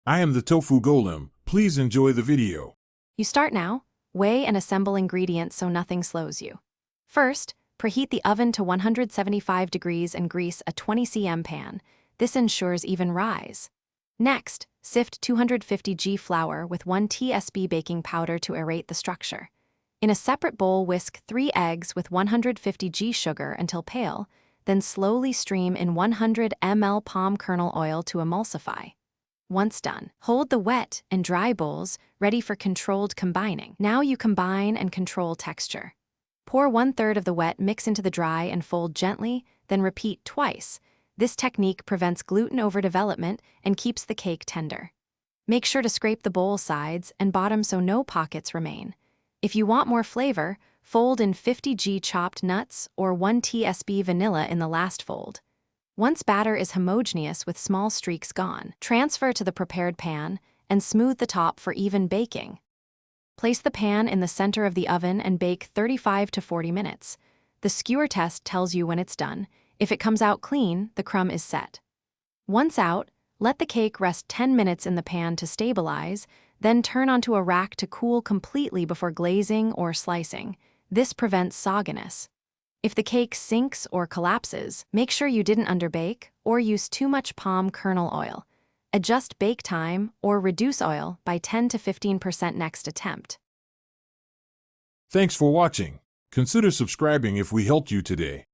I am the tofu golem. Please enjoy the video. You start now. Weigh and assemble ingredients so nothing slows you. First, preheat the oven to 175 degrees and grease a 20 cm pan. This ensures even rise. Next, sift 250 g flour with 1 tsp baking powder to aerate the structure. In a separate bowl, whisk 3 eggs with 150 g sugar until pale, then slowly stream in 100 ml palm kernel oil to emulsify. Once done, hold the wet and dry bowls ready for controlled combining. Now you combine and control texture. Pour 1/3 of the wet mix into the dry and fold gently, then repeat twice. This technique prevents gluten overdevelopment and keeps the cake tender. Make sure to scrape the bowl sides and bottom so no pockets remain. If you want more flavor, fold in 50 g chopped nuts or 1 tsp vanilla in the last fold. Once batter is homogeneous with small streaks gone, transfer to the prepared pan and smooth the top for even baking. Place the pan in the center of the oven and bake 35 to 40 minutes. The skewer test tells you when it's done. If it comes out clean, the crumb is set. Once out, let the cake rest 10 minutes in the pan to stabilize, then turn onto a rack to cool completely before glazing or slicing. This prevents sogginess. If the cake sinks or collapses, make sure you didn't underbake or use too much palm kernel oil. Adjust bake time or reduce oil by 10 to 15% next attempt. Thanks for watching. Consider subscribing if we helped you today.